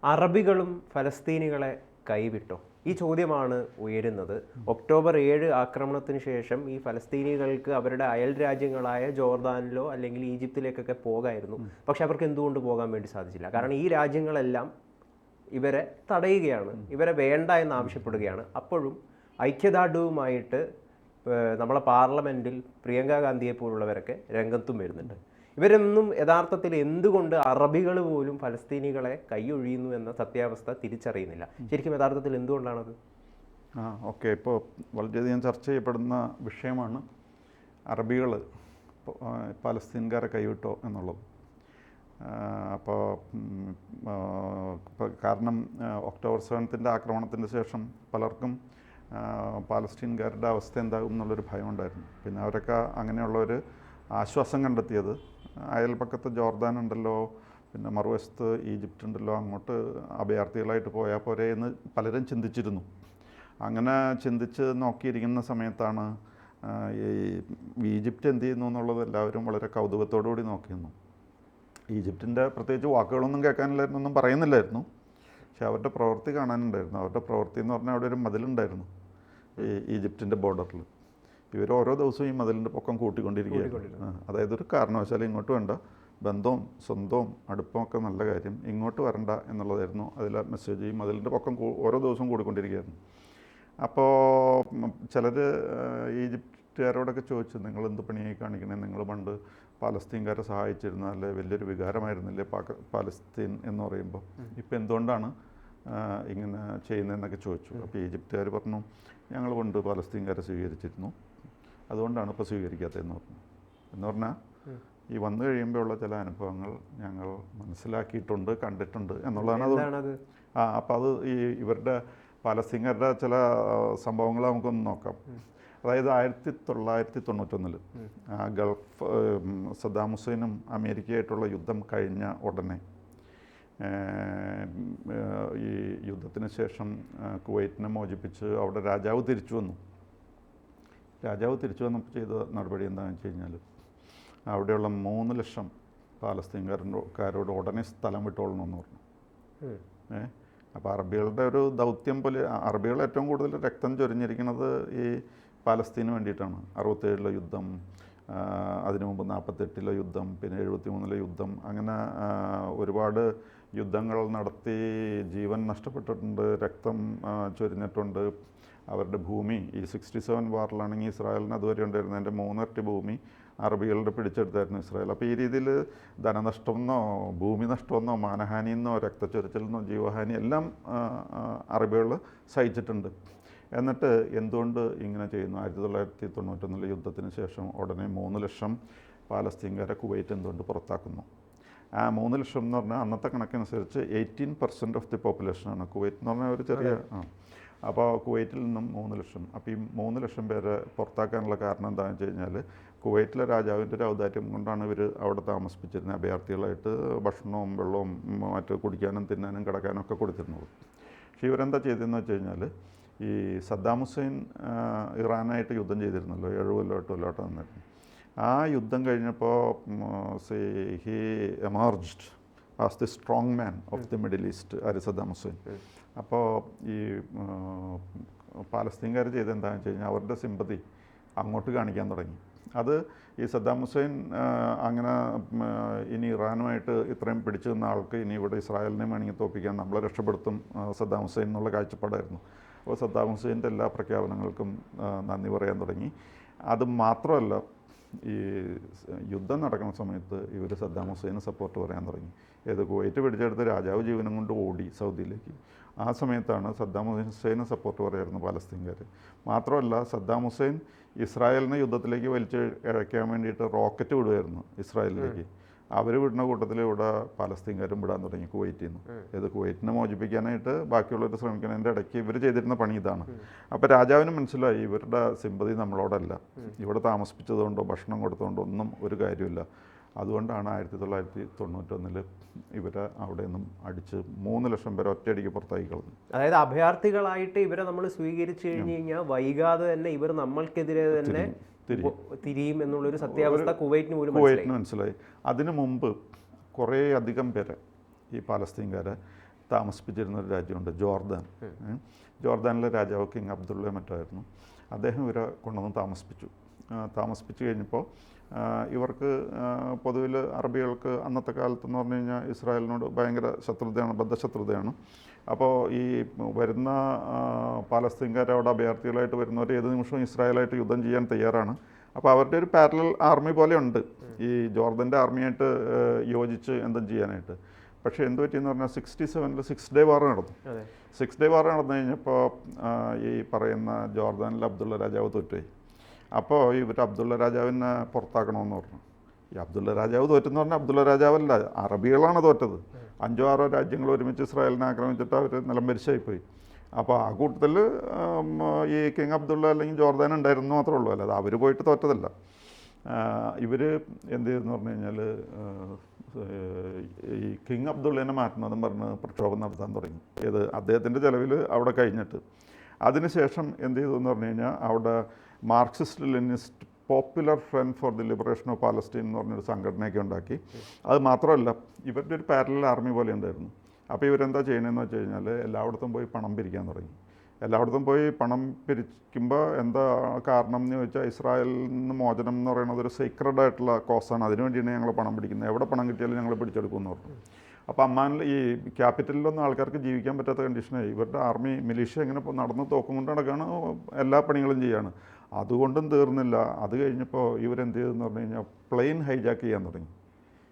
അറബികളും ഫലസ്തീനികളെ കൈവിട്ടോ? ഈ ചോദ്യമാണ് ഉയരുന്നത്. ഒക്ടോബർ 7 ആക്രമണത്തിന് ശേഷം ഈ ഫലസ്തീനികൾക്ക് അവരുടെ അയൽ രാജ്യങ്ങളായ ജോർദാനിലോ അല്ലെങ്കിൽ ഈജിപ്തിലേക്കൊക്കെ പോകായിരുന്നു. പക്ഷെ അവർക്ക് എന്തുകൊണ്ട് പോകാൻ വേണ്ടി സാധിച്ചില്ല? കാരണം ഈ രാജ്യങ്ങളെല്ലാം ഇവരെ തടയുകയാണ്, ഇവരെ വേണ്ട എന്ന് ആവശ്യപ്പെടുകയാണ്. അപ്പോഴും ഐക്യദാർഢ്യവുമായിട്ട് നമ്മളെ പാർലമെൻറ്റിൽ പ്രിയങ്ക ഗാന്ധിയെ പോലുള്ളവരൊക്കെ രംഗത്തും വരുന്നുണ്ട്. ഇവരൊന്നും യഥാർത്ഥത്തിൽ എന്തുകൊണ്ട് അറബികൾ പോലും ഫലസ്തീനികളെ കൈയൊഴിയുന്നു എന്ന സത്യാവസ്ഥ തിരിച്ചറിയുന്നില്ല. ശരിക്കും യഥാർത്ഥത്തിൽ എന്തുകൊണ്ടാണത്? ഓക്കെ, ഇപ്പോൾ വളരെയധികം ചർച്ച ചെയ്യപ്പെടുന്ന വിഷയമാണ് അറബികൾ പലസ്തീൻകാരെ കൈവിട്ടോ എന്നുള്ളത്. അപ്പോൾ കാരണം ഒക്ടോബർ 7 ആക്രമണത്തിൻ്റെ ശേഷം പലർക്കും പാലസ്തീൻകാരുടെ അവസ്ഥ എന്താകും എന്നുള്ളൊരു ഭയമുണ്ടായിരുന്നു. പിന്നെ അവരൊക്കെ അങ്ങനെയുള്ളൊരു ആശ്വാസം കണ്ടെത്തിയത് അയൽപക്കത്ത് ജോർദാൻ ഉണ്ടല്ലോ, പിന്നെ മറുവശത്ത് ഈജിപ്റ്റ് ഉണ്ടല്ലോ, അങ്ങോട്ട് അഭയാർത്ഥികളായിട്ട് പോയാൽ പോരെ എന്ന് പലരും ചിന്തിച്ചിരുന്നു. അങ്ങനെ ചിന്തിച്ച് നോക്കിയിരിക്കുന്ന സമയത്താണ് ഈജിപ്റ്റ് എന്ത് ചെയ്യുന്നു എന്നുള്ളത് എല്ലാവരും വളരെ കൗതുകത്തോടു കൂടി നോക്കിയിരുന്നു. ഈജിപ്തിൻ്റെ പ്രത്യേകിച്ച് വാക്കുകളൊന്നും കേൾക്കാനില്ലായിരുന്നു, ഒന്നും പറയുന്നില്ലായിരുന്നു. പക്ഷെ അവരുടെ പ്രവൃത്തി കാണാനുണ്ടായിരുന്നു. അവരുടെ പ്രവൃത്തി എന്ന് പറഞ്ഞാൽ അവിടെ ഒരു മതിലുണ്ടായിരുന്നു ഈജിപ്തിൻ്റെ ബോർഡറിൽ. ഇവർ ഓരോ ദിവസവും ഈ മതിലിൻ്റെ പൊക്കം കൂട്ടിക്കൊണ്ടിരിക്കുകയായിരുന്നു. അതായത് ഒരു കാരണവശാലും ഇങ്ങോട്ട് വേണ്ട, ബന്ധവും സ്വന്തവും അടുപ്പവും ഒക്കെ നല്ല കാര്യം, ഇങ്ങോട്ട് വരണ്ട എന്നുള്ളതായിരുന്നു അതിലെ മെസ്സേജ്. ഈ മതിലിൻ്റെ പൊക്കം ഓരോ ദിവസവും കൂടിക്കൊണ്ടിരിക്കുകയായിരുന്നു. അപ്പോൾ ചിലർ ഈജിപ്തുകാരോടൊക്കെ ചോദിച്ചു, നിങ്ങൾ എന്ത് പണിയായി കാണിക്കണേ, നിങ്ങൾ പണ്ട് പാലസ്തീൻകാരെ സഹായിച്ചിരുന്ന അല്ലെ, വലിയൊരു വികാരമായിരുന്നില്ലേ പാലസ്തീൻ എന്ന് പറയുമ്പോൾ, ഇപ്പം എന്തുകൊണ്ടാണ് ഇങ്ങനെ ചെയ്യുന്നതെന്നൊക്കെ ചോദിച്ചു. അപ്പോൾ ഈജിപ്തുകാർ പറഞ്ഞു, ഞങ്ങൾ പണ്ട് പാലസ്തീൻകാരെ സ്വീകരിച്ചിരുന്നു, അതുകൊണ്ടാണ് ഇപ്പോൾ സ്വീകരിക്കാത്തതെന്ന് പറഞ്ഞു. എന്ന് പറഞ്ഞാൽ ഈ വന്നു കഴിയുമ്പോഴുള്ള ചില അനുഭവങ്ങൾ ഞങ്ങൾ മനസ്സിലാക്കിയിട്ടുണ്ട്, കണ്ടിട്ടുണ്ട് എന്നുള്ളതാണ് അത്. അപ്പോൾ അത് ഈ ഇവരുടെ പാലസ്തീൻകാരുടെ ചില സംഭവങ്ങൾ നമുക്കൊന്ന് നോക്കാം. അതായത് 1991 ഗൾഫ് സദ്ദാം ഹുസൈനും അമേരിക്കയായിട്ടുള്ള യുദ്ധം കഴിഞ്ഞ ഉടനെ ഈ യുദ്ധത്തിന് ശേഷം കുവൈറ്റിനെ മോചിപ്പിച്ച് അവിടെ രാജാവ് തിരിച്ചു വന്നു. രാജാവ് തിരിച്ചു വന്നപ്പോൾ ചെയ്ത നടപടി എന്താണെന്ന് വെച്ച് കഴിഞ്ഞാൽ, അവിടെയുള്ള 3 ലക്ഷം പാലസ്തീൻകാരോട് ഉടനെ സ്ഥലം വിട്ടോളണമെന്ന് പറഞ്ഞു. അപ്പോൾ അറബികളുടെ ഒരു ദൗത്യം പോലെ, അറബികൾ ഏറ്റവും കൂടുതൽ രക്തം ചൊരിഞ്ഞിരിക്കുന്നത് ഈ പാലസ്തീന് വേണ്ടിയിട്ടാണ്. 67 യുദ്ധം, അതിനു മുമ്പ് 48 യുദ്ധം, പിന്നെ 73 യുദ്ധം, അങ്ങനെ ഒരുപാട് യുദ്ധങ്ങൾ നടത്തി ജീവൻ നഷ്ടപ്പെട്ടിട്ടുണ്ട്, രക്തം ചൊരിഞ്ഞിട്ടുണ്ട്. അവരുടെ ഭൂമി ഈ 67 വാറിലാണെങ്കിൽ ഇസ്രായേലിന് അതുവരെ ഉണ്ടായിരുന്നതിൻ്റെ 3 ഇരട്ടി ഭൂമി അറബികളുടെ പിടിച്ചെടുത്തായിരുന്നു ഇസ്രായേൽ. അപ്പോൾ ഈ രീതിയിൽ ധനനഷ്ടമെന്നോ ഭൂമി നഷ്ടമെന്നോ മാനഹാനിയെന്നോ രക്തച്ചൊരിച്ചിലെന്നോ ജീവഹാനി എല്ലാം അറബികൾ സഹിച്ചിട്ടുണ്ട്. എന്നിട്ട് എന്തുകൊണ്ട് ഇങ്ങനെ ചെയ്യുന്നു? 1991 യുദ്ധത്തിന് ശേഷം ഉടനെ 3 ലക്ഷം പാലസ്തീൻകാരെ കുവൈറ്റ് എന്തുകൊണ്ട് പുറത്താക്കുന്നു? ആ 3 ലക്ഷം എന്ന് പറഞ്ഞാൽ അന്നത്തെ കണക്കനുസരിച്ച് 18% ഓഫ് ദി പോപ്പുലേഷനാണ്. കുവൈറ്റ് എന്ന് പറഞ്ഞാൽ ഒരു ചെറിയ അപ്പോൾ കുവൈറ്റിൽ നിന്നും 3 ലക്ഷം. അപ്പോൾ ഈ 3 ലക്ഷം പേരെ പുറത്താക്കാനുള്ള കാരണം എന്താണെന്ന് വെച്ച് കഴിഞ്ഞാൽ, കുവൈറ്റിലെ രാജാവിൻ്റെ ഒരു ഔദാര്യം കൊണ്ടാണ് ഇവർ അവിടെ താമസിപ്പിച്ചിരുന്നത്. അഭയാർത്ഥികളായിട്ട് ഭക്ഷണവും വെള്ളവും മറ്റ് കുടിക്കാനും തിന്നാനും കിടക്കാനും ഒക്കെ കൊടുത്തിരുന്നത്. പക്ഷേ ഇവരെന്താ ചെയ്തതെന്ന് വെച്ച് കഴിഞ്ഞാൽ, ഈ സദ്ദാം ഹുസൈൻ ഇറാനായിട്ട് യുദ്ധം ചെയ്തിരുന്നല്ലോ, 7 കൊല്ലം 8 കൊല്ലമായിട്ട് നിന്നിരുന്നു. ആ യുദ്ധം കഴിഞ്ഞപ്പോൾ he emerged as the strong man of the Middle East Saddam Hussein. അപ്പോൾ ഈ പാലസ്തീൻകാർ ചെയ്ത് എന്താണെന്ന് വെച്ച് കഴിഞ്ഞാൽ, അവരുടെ സിമ്പതി അങ്ങോട്ട് കാണിക്കാൻ തുടങ്ങി. അത് ഈ സദ്ദാം ഹുസൈൻ അങ്ങനെ ഇനി ഇറാനുമായിട്ട് ഇത്രയും പിടിച്ചു നിന്ന ആൾക്ക് ഇനി ഇവിടെ ഇസ്രായേലിനെ വേണമെങ്കിൽ തോൽപ്പിക്കാൻ, നമ്മളെ രക്ഷപ്പെടുത്തും സദ്ദാം ഹുസൈൻ എന്നുള്ള കാഴ്ചപ്പാടായിരുന്നു. അപ്പോൾ സദ്ദാം ഹുസൈൻ്റെ എല്ലാ പ്രഖ്യാപനങ്ങൾക്കും നന്ദി പറയാൻ തുടങ്ങി. അത് മാത്രമല്ല, ഈ യുദ്ധം നടക്കുന്ന സമയത്ത് ഇവർ സദ്ദാം ഹുസൈന് സപ്പോർട്ട് പറയാൻ തുടങ്ങി. കുവൈറ്റ് പിടിച്ചെടുത്ത് രാജാവ് ജീവനം കൊണ്ട് ഓടി സൗദിയിലേക്ക്. ആ സമയത്താണ് സദ്ദാം ഹുസൈന് സപ്പോർട്ട് പറയായിരുന്നു പാലസ്തീൻകാർ. മാത്രമല്ല, സദ്ദാം ഹുസൈൻ ഇസ്രായേലിനെ യുദ്ധത്തിലേക്ക് വലിച്ച് ഇഴയ്ക്കാൻ വേണ്ടിയിട്ട് റോക്കറ്റ് വിടുമായിരുന്നു ഇസ്രായേലിലേക്ക്. അവർ വിടുന്ന കൂട്ടത്തിൽ ഇവിടെ പാലസ്തീൻകാരും വിടാൻ തുടങ്ങി കുവൈറ്റിൽ നിന്ന്. കുവൈറ്റിനെ മോചിപ്പിക്കാനായിട്ട് ബാക്കിയുള്ളവർ ശ്രമിക്കുന്നതിൻ്റെ ഇടയ്ക്ക് ഇവർ ചെയ്തിരുന്ന പണി ഇതാണ്. അപ്പോൾ രാജാവിന് മനസ്സിലായി, ഇവരുടെ സിമ്പതി നമ്മളോടല്ല, ഇവിടെ താമസിപ്പിച്ചതുകൊണ്ടോ ഭക്ഷണം കൊടുത്തുകൊണ്ടോ ഒന്നും ഒരു കാര്യമില്ല. അതുകൊണ്ടാണ് 1991 ഇവരെ അവിടെ നിന്നും അടിച്ച് 3 ലക്ഷം പേരെ ഒറ്റയടിക്ക് പുറത്താക്കി കളഞ്ഞു. അതായത് അഭയാർത്ഥികളായിട്ട് ഇവരെ നമ്മൾ സ്വീകരിച്ചു കഴിഞ്ഞ് കഴിഞ്ഞാൽ വൈകാതെ തന്നെ ഇവർ നമ്മൾക്കെതിരെ തന്നെ തിരിയും എന്നുള്ളൊരു സത്യാവസ്ഥ കുവൈറ്റിന് മനസ്സിലായി. അതിനു മുമ്പ് കുറേ അധികം പേരെ ഈ പാലസ്തീൻകാരെ താമസിപ്പിച്ചിരുന്ന ഒരു രാജ്യമുണ്ട്, ജോർദാൻ. ജോർദാനിലെ രാജാവ് കിങ് അബ്ദുള്ള മറ്റായിരുന്നു. അദ്ദേഹം ഇവരെ കൊണ്ടുവന്ന് താമസിപ്പിച്ച് കഴിഞ്ഞപ്പോൾ ഇവർക്ക് പൊതുവിൽ അറബികൾക്ക് അന്നത്തെ കാലത്തെന്ന് പറഞ്ഞു കഴിഞ്ഞാൽ ഇസ്രായേലിനോട് ഭയങ്കര ശത്രുതയാണ്, ബദ്ധശത്രുതയാണ്. അപ്പോൾ ഈ വരുന്ന പാലസ്തീൻകാർ അവിടെ അഭയാർത്ഥികളായിട്ട് വരുന്നവർ ഏത് നിമിഷവും ഇസ്രായേലായിട്ട് യുദ്ധം ചെയ്യാൻ തയ്യാറാണ്. അപ്പോൾ അവരുടെ ഒരു പാരലൽ ആർമി പോലെ ഉണ്ട് ഈ ജോർദൻ്റെ ആർമിയായിട്ട് യോജിച്ച് എന്തും ചെയ്യാനായിട്ട്. പക്ഷേ എന്ത് പറ്റിയെന്ന് പറഞ്ഞാൽ 67-ൽ 6 ഡേ വാർ നടന്നു. 6 ഡേ വാർ നടന്നു കഴിഞ്ഞപ്പോൾ ഈ പറയുന്ന ജോർദാനിൽ അബ്ദുള്ള രാജാവ് തോറ്റുപോയി. അപ്പോൾ ഇവർ അബ്ദുള്ള രാജാവിനെ പുറത്താക്കണമെന്ന് പറഞ്ഞു. ഈ അബ്ദുള്ള രാജാവ് തോറ്റെന്ന് പറഞ്ഞാൽ അബ്ദുള്ള രാജാവല്ല, അറബികളാണ് തോറ്റത്. 5-6 രാജ്യങ്ങൾ ഒരുമിച്ച് ഇസ്രായേലിനെ ആക്രമിച്ചിട്ട് അവർ നിലംപരിശായിപ്പോയി. അപ്പോൾ ആ കൂട്ടത്തിൽ ഈ കിങ് അബ്ദുള്ള അല്ലെങ്കിൽ ജോർദാൻ ഉണ്ടായിരുന്നു മാത്രമേ ഉള്ളൂ, അല്ലാതെ അവർ പോയിട്ട് തോറ്റതല്ല. ഇവർ എന്ത് ചെയ്തെന്ന് പറഞ്ഞു കഴിഞ്ഞാൽ ഈ കിങ് അബ്ദുള്ളേനെ മാറ്റണമെന്നും പറഞ്ഞ് പ്രക്ഷോഭം നടത്താൻ തുടങ്ങി. ഇത് അദ്ദേഹത്തിൻ്റെ ചിലവിൽ അവിടെ കഴിഞ്ഞിട്ട്. അതിനുശേഷം എന്ത് ചെയ്തു എന്ന് പറഞ്ഞു കഴിഞ്ഞാൽ അവിടെ Marxist Leninist Popular Front for the Liberation of Palestine എന്ന് പറഞ്ഞൊരു സംഘടനയൊക്കെ ഉണ്ടാക്കി. അത് മാത്രമല്ല ഇവരുടെ ഒരു പാരലൽ ആർമി പോലെ ഉണ്ടായിരുന്നു. അപ്പോൾ ഇവരെന്താ ചെയ്യണമെന്ന് വെച്ച് കഴിഞ്ഞാൽ എല്ലായിടത്തും പോയി പണം പിരിക്കാൻ തുടങ്ങി. എല്ലായിടത്തും പോയി പണം പിരിക്കുമ്പോൾ എന്താ കാരണം എന്ന് ചോദിച്ചാൽ ഇസ്രായേലിൽ നിന്ന് മോചനം എന്ന് പറയുന്നത് ഒരു സീക്രഡ് ആയിട്ടുള്ള കോസാണ്, അതിനുവേണ്ടിയാണ് ഞങ്ങൾ പണം പിടിക്കുന്നത്, എവിടെ പണം കിട്ടിയാലും ഞങ്ങൾ പിടിച്ചെടുക്കുമെന്ന് പറഞ്ഞു. അപ്പോൾ അമ്മാനിൽ ഈ ക്യാപിറ്റലിലൊന്നും ആൾക്കാർക്ക് ജീവിക്കാൻ പറ്റാത്ത കണ്ടീഷനായി. ഇവരുടെ ആർമി മിലീഷ്യ ഇങ്ങനെ നടന്ന് തോക്കും കൊണ്ട് നടക്കുകയാണ്, എല്ലാ പണികളും ചെയ്യാണ്. അതുകൊണ്ടും തീർന്നില്ല. അത് കഴിഞ്ഞപ്പോൾ ഇവരെന്ത് ചെയ്തെന്ന് പറഞ്ഞു കഴിഞ്ഞാൽ പ്ലെയിൻ ഹൈജാക്ക് ചെയ്യാൻ തുടങ്ങി.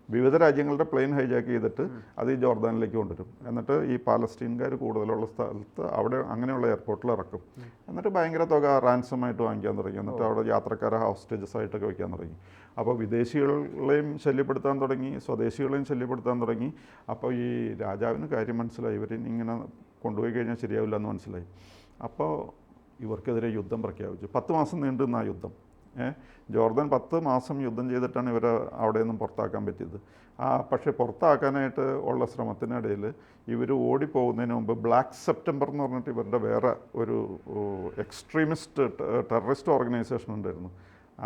വിവിധ രാജ്യങ്ങളുടെ പ്ലെയിൻ ഹൈജാക്ക് ചെയ്തിട്ട് അത് ഈ ജോർദാനിലേക്ക് കൊണ്ടുവരും. എന്നിട്ട് ഈ പാലസ്റ്റീൻകാർ കൂടുതലുള്ള സ്ഥലത്ത് അവിടെ അങ്ങനെയുള്ള എയർപോർട്ടിൽ ഇറക്കും. എന്നിട്ട് ഭയങ്കര തുക റാൻസമായിട്ട് വാങ്ങിക്കാൻ തുടങ്ങി. എന്നിട്ട് അവിടെ യാത്രക്കാരെ ഹോസ്റ്റേജസ് ആയിട്ടൊക്കെ വയ്ക്കാൻ തുടങ്ങി. അപ്പോൾ വിദേശികളെയും ശല്യപ്പെടുത്താൻ തുടങ്ങി, സ്വദേശികളെയും ശല്യപ്പെടുത്താൻ തുടങ്ങി. അപ്പോൾ ഈ രാജാവിന് കാര്യം മനസ്സിലായി, ഇവരിങ്ങനെ കൊണ്ടുപോയി കഴിഞ്ഞാൽ ശരിയാവില്ല എന്ന് മനസ്സിലായി. അപ്പോൾ ഇവർക്കെതിരെ യുദ്ധം പ്രഖ്യാപിച്ചു. 10 മാസം നീണ്ടുന്ന ആ യുദ്ധം. ജോർദാൻ 10 മാസം യുദ്ധം ചെയ്തിട്ടാണ് ഇവരെ അവിടെ നിന്നും പുറത്താക്കാൻ പറ്റിയത്. പക്ഷേ പുറത്താക്കാനായിട്ട് ഉള്ള ശ്രമത്തിനിടയിൽ ഇവർ ഓടിപ്പോകുന്നതിന് മുമ്പ് ബ്ലാക്ക് സെപ്റ്റംബർ എന്ന് പറഞ്ഞിട്ട് ഇവരുടെ വേറെ ഒരു എക്സ്ട്രീമിസ്റ്റ് ടെററിസ്റ്റ് ഓർഗനൈസേഷൻ ഉണ്ടായിരുന്നു.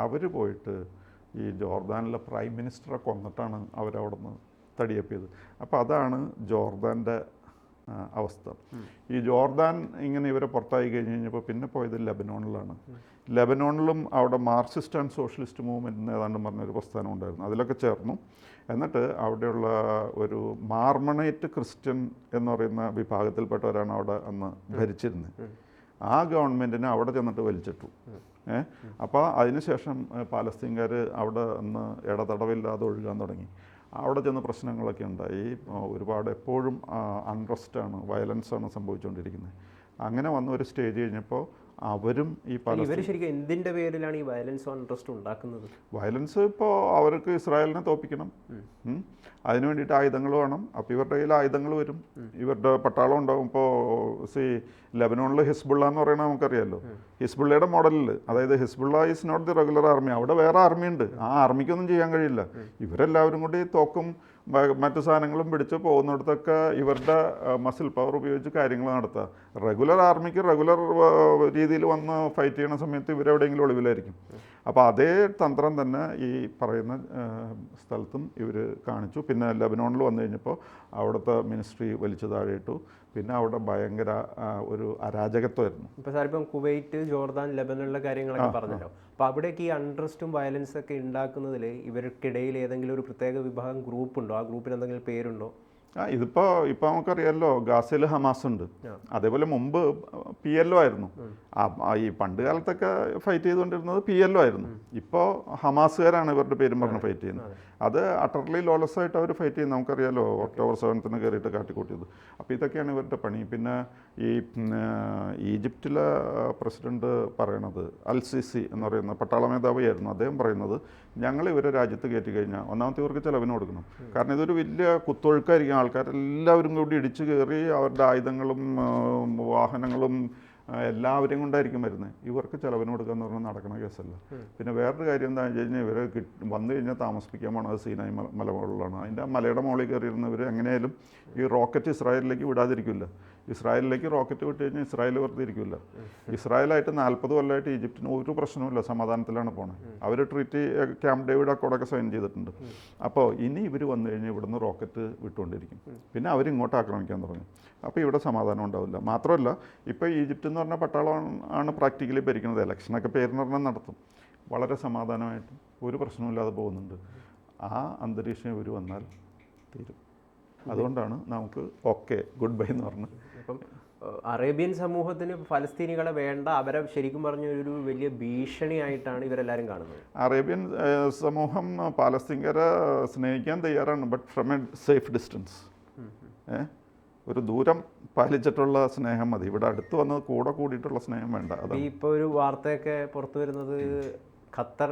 അവർ പോയിട്ട് ഈ ജോർദാനിലെ പ്രൈം മിനിസ്റ്ററെ കൊന്നിട്ടാണ് അവരവിടെ നിന്ന് തടിയപ്പിയത്. അപ്പോൾ അതാണ് ജോർദാൻ്റെ അവസ്ഥ. ഈ ജോർദാൻ ഇങ്ങനെ ഇവരെ പുറത്തായി കഴിഞ്ഞ് കഴിഞ്ഞപ്പോൾ പിന്നെ പോയത് ലെബനോണിലാണ്. ലെബനോണിലും അവിടെ മാർക്സിസ്റ്റ് ആൻഡ് സോഷ്യലിസ്റ്റ് മൂവ്മെൻറ്റ് എന്ന് ഏതാണ്ട് പറഞ്ഞൊരു പ്രസ്ഥാനം ഉണ്ടായിരുന്നു, അതിലൊക്കെ ചേർന്നു. എന്നിട്ട് അവിടെയുള്ള ഒരു മാർമണേറ്റ് ക്രിസ്ത്യൻ എന്ന് പറയുന്ന വിഭാഗത്തിൽപ്പെട്ടവരാണ് അവിടെ അന്ന് ഭരിച്ചിരുന്നത്. ആ ഗവൺമെൻറ്റിനെ അവിടെ ചെന്നിട്ട് വലിച്ചിട്ടു. അപ്പോൾ അതിനുശേഷം പാലസ്തീൻകാർ അവിടെ അന്ന് ഇടതടവില്ലാതെ ഒഴുകാൻ തുടങ്ങി. അവിടെ ചെന്ന് പ്രശ്നങ്ങളൊക്കെ ഉണ്ടായി. ഒരുപാട് എപ്പോഴും അൺറസ്റ്റാണ്, വയലൻസാണ് സംഭവിച്ചുകൊണ്ടിരിക്കുന്നത്. അങ്ങനെ വന്ന ഒരു സ്റ്റേജ് കഴിഞ്ഞപ്പോൾ അവരും ഈ ഇവർ ശരിക്കും എന്തിൻ്റെ പേരിലാണ് ഈ വയലൻസ് അൺട്രസ്റ്റ് ഉണ്ടാക്കുന്നത്? വയലൻസ് ഇപ്പോൾ അവർക്ക് ഇസ്രായേലിനെ തോൽപ്പിക്കണം, അതിനു വേണ്ടിയിട്ട് ആയുധങ്ങൾ വേണം. അപ്പോൾ ഇവരുടെ കയ്യിൽ ആയുധങ്ങൾ വരും, ഇവരുടെ പട്ടാളം ഉണ്ടാവും. ഇപ്പോൾ ലെബനോണിൽ ഹിസ്ബുള്ള എന്ന് പറയുന്നത് നമുക്കറിയാമല്ലോ. ഹിസ്ബുള്ളയുടെ മോഡലിൽ, അതായത് Hezbollah is not the regular army, അവിടെ വേറെ ആർമി ഉണ്ട്. ആ ആർമിക്കൊന്നും ചെയ്യാൻ കഴിയില്ല. ഇവരെല്ലാവരും കൂടി തോക്കും മറ്റു സാധനങ്ങളും പിടിച്ച് പോകുന്നിടത്തൊക്കെ ഇവരുടെ മസിൽ പവർ ഉപയോഗിച്ച് കാര്യങ്ങൾ നടത്തുക. റെഗുലർ ആർമിക്ക് റെഗുലർ രീതിയിൽ വന്ന് ഫൈറ്റ് ചെയ്യുന്ന സമയത്ത് ഇവരെവിടെയെങ്കിലും ഒളിവിലായിരിക്കും. അപ്പോൾ അതേ തന്ത്രം തന്നെ ഈ പറയുന്ന സ്ഥലത്തും ഇവർ കാണിച്ചു. പിന്നെ ലെബനോണിൽ വന്നു കഴിഞ്ഞപ്പോൾ അവിടുത്തെ മിനിസ്ട്രി വലിച്ചു താഴെയിട്ടു. പിന്നെ അവിടെ ഭയങ്കര ഒരു അരാജകത്വമായിരുന്നു. ഇപ്പോൾ സാർ ഇപ്പം കുവൈറ്റ്, ജോർദാൻ, ലെബനണിലെ കാര്യങ്ങളൊക്കെ പറഞ്ഞല്ലോ. അപ്പോൾ അവിടേക്ക് ഈ അൺട്രസ്റ്റും വയലൻസും ഒക്കെ ഉണ്ടാക്കുന്നതിൽ ഇവർക്കിടയിൽ ഏതെങ്കിലും ഒരു പ്രത്യേക വിഭാഗം ഗ്രൂപ്പുണ്ടോ? ആ ഗ്രൂപ്പിന് എന്തെങ്കിലും പേരുണ്ടോ? ഇതിപ്പോൾ നമുക്കറിയാമല്ലോ, ഗാസയിൽ ഹമാസ് ഉണ്ട്. അതേപോലെ മുമ്പ് PLO ആയിരുന്നു. ഈ പണ്ട് കാലത്തൊക്കെ ഫൈറ്റ് ചെയ്തുകൊണ്ടിരുന്നത് PLO ആയിരുന്നു. ഇപ്പോൾ ഹമാസുകാരാണ് ഇവരുടെ പേരും പറഞ്ഞ് ഫൈറ്റ് ചെയ്യുന്നത്. അത് അട്ടർലി ലോലസ് ആയിട്ട് അവർ ഫൈറ്റ് ചെയ്യുന്നത് നമുക്കറിയാമല്ലോ. ഒക്ടോബർ 7 കയറിയിട്ട് കാട്ടിക്കൂട്ടിയത്. അപ്പോൾ ഇതൊക്കെയാണ് ഇവരുടെ പണി. പിന്നെ ഈ ഈജിപ്തിലെ പ്രസിഡന്റ് പറയണത്, അൽ-സിസി എന്ന് പറയുന്ന പട്ടാള മേധാവിയായിരുന്നു. അദ്ദേഹം പറയുന്നത്, ഞങ്ങൾ ഇവരെ രാജ്യത്ത് കയറ്റി കഴിഞ്ഞാൽ ഒന്നാമത്തെ ഇവർക്ക് ചിലവിന് കൊടുക്കണം. കാരണം ഇതൊരു വലിയ കുത്തൊഴുക്കായിരിക്കും. ആൾക്കാരെല്ലാവരും കൂടി ഇടിച്ചു കയറി അവരുടെ ആയുധങ്ങളും വാഹനങ്ങളും എല്ലാവരെയും കൊണ്ടായിരിക്കും വരുന്നത്. ഇവർക്ക് ചിലവിന് കൊടുക്കുക എന്ന് പറഞ്ഞാൽ നടക്കുന്ന കേസല്ല. പിന്നെ വേറൊരു കാര്യം എന്താണെന്ന് വെച്ച് കഴിഞ്ഞാൽ ഇവരെ വന്നു കഴിഞ്ഞാൽ താമസിപ്പിക്കാൻ പോണത് സീനായി മലമുകളിലാണ്. അതിൻ്റെ മലയുടെ മുകളിൽ കയറിയിരുന്നവർ എങ്ങനെയായാലും ഈ റോക്കറ്റ് ഇസ്രായേലിലേക്ക് വിടാതിരിക്കില്ല. ഇസ്രായേലിലേക്ക് റോക്കറ്റ് വിട്ട് കഴിഞ്ഞാൽ ഇസ്രായേൽ വെറുതെ ഇരിക്കില്ല. ഇസ്രായേലായിട്ട് 40 കൊല്ലമായിട്ട് ഈജിപ്തിന് ഒരു പ്രശ്നവുമില്ല, സമാധാനത്തിലാണ് പോണത്. അവർ ട്രീറ്റി ക്യാമ്പ് ഡേവിഡ് അക്കോഡൊക്കെ സൈൻ ചെയ്തിട്ടുണ്ട്. അപ്പോൾ ഇനി ഇവർ വന്നു കഴിഞ്ഞാൽ ഇവിടുന്ന് റോക്കറ്റ് വിട്ടുകൊണ്ടിരിക്കും. പിന്നെ അവരിങ്ങോട്ട് ആക്രമിക്കാൻ തുടങ്ങും. അപ്പോൾ ഇവിടെ സമാധാനം ഉണ്ടാവില്ല. മാത്രമല്ല ഇപ്പോൾ ഈജിപ്റ്റ് എന്ന് പറഞ്ഞ പട്ടാളം ആണ് പ്രാക്ടിക്കലി ഭരിക്കുന്നത്. ഇലക്ഷനൊക്കെ പേരിന് പറഞ്ഞാൽ നടത്തും. വളരെ സമാധാനമായിട്ട് ഒരു പ്രശ്നമില്ലാതെ പോകുന്നുണ്ട്. ആ അന്തരീക്ഷം ഇവർ വന്നാൽ തീരും. അതുകൊണ്ടാണ് നമുക്ക് ഓക്കെ ഗുഡ് ബൈ എന്ന് പറഞ്ഞ്. അപ്പം അറേബ്യൻ സമൂഹത്തിന് ഫലസ്തീനികളെ വേണ്ട, അവരെ ശരിക്കും പറഞ്ഞ ഒരു വലിയ ഭീഷണിയായിട്ടാണ് ഇവരെല്ലാവരും കാണുന്നത്. അറേബ്യൻ സമൂഹം പാലസ്തീൻകാരെ സ്നേഹിക്കാൻ തയ്യാറാണ്, but from A safe distance. ഒരു ദൂരം പാലിച്ചിട്ടുള്ള സ്നേഹം മതി. ഇവിടെ അടുത്ത് വന്ന് കൂടെ കൂടിയിട്ടുള്ള സ്നേഹം വേണ്ട. ഇപ്പോൾ ഒരു വാർത്തയൊക്കെ പുറത്തു വരുന്നത് ഖത്തർ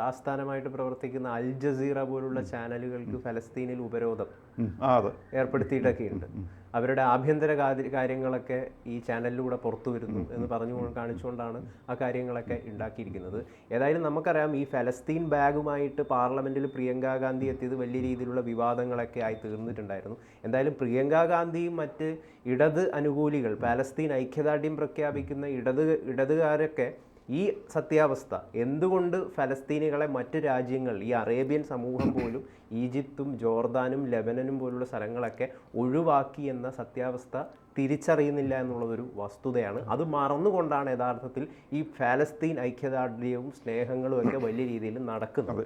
ആസ്ഥാനമായിട്ട് പ്രവർത്തിക്കുന്ന അൽ ജസീറ പോലുള്ള ചാനലുകൾക്ക് ഫലസ്തീനിൽ ഉപരോധം ഏർപ്പെടുത്തിയിട്ടൊക്കെയുണ്ട്. അവരുടെ ആഭ്യന്തര കാര്യങ്ങളൊക്കെ ഈ ചാനലിലൂടെ പുറത്തു വരുന്നു എന്ന് കാണിച്ചുകൊണ്ടാണ് ആ കാര്യങ്ങളൊക്കെ ഉണ്ടാക്കിയിരിക്കുന്നത്. ഏതായാലും നമുക്കറിയാം, ഈ ഫലസ്തീൻ ബാഗുമായിട്ട് പാർലമെൻറ്റിൽ പ്രിയങ്ക ഗാന്ധി എത്തിയത് വലിയ രീതിയിലുള്ള വിവാദങ്ങളൊക്കെ ആയി തീർന്നിട്ടുണ്ടായിരുന്നു. എന്തായാലും പ്രിയങ്ക ഗാന്ധിയും മറ്റ് ഇടത് അനുകൂലികൾ, പാലസ്തീൻ ഐക്യദാർഢ്യം പ്രഖ്യാപിക്കുന്ന ഇടതുകാരൊക്കെ ഈ സത്യാവസ്ഥ, എന്തുകൊണ്ട് ഫലസ്തീനികളെ മറ്റ് രാജ്യങ്ങൾ, ഈ അറേബ്യൻ സമൂഹം പോലും ഈജിപ്തും ജോർദാനും ലെബനനും പോലുള്ള സ്ഥലങ്ങളൊക്കെ ഒഴിവാക്കി എന്ന സത്യാവസ്ഥ തിരിച്ചറിയുന്നില്ല എന്നുള്ളതൊരു വസ്തുതയാണ്. അത് മറന്നുകൊണ്ടാണ് യഥാർത്ഥത്തിൽ ഈ ഫലസ്തീൻ ഐക്യദാർഢ്യവും സ്നേഹങ്ങളും ഒക്കെ വലിയ രീതിയിൽ നടക്കുന്നത്.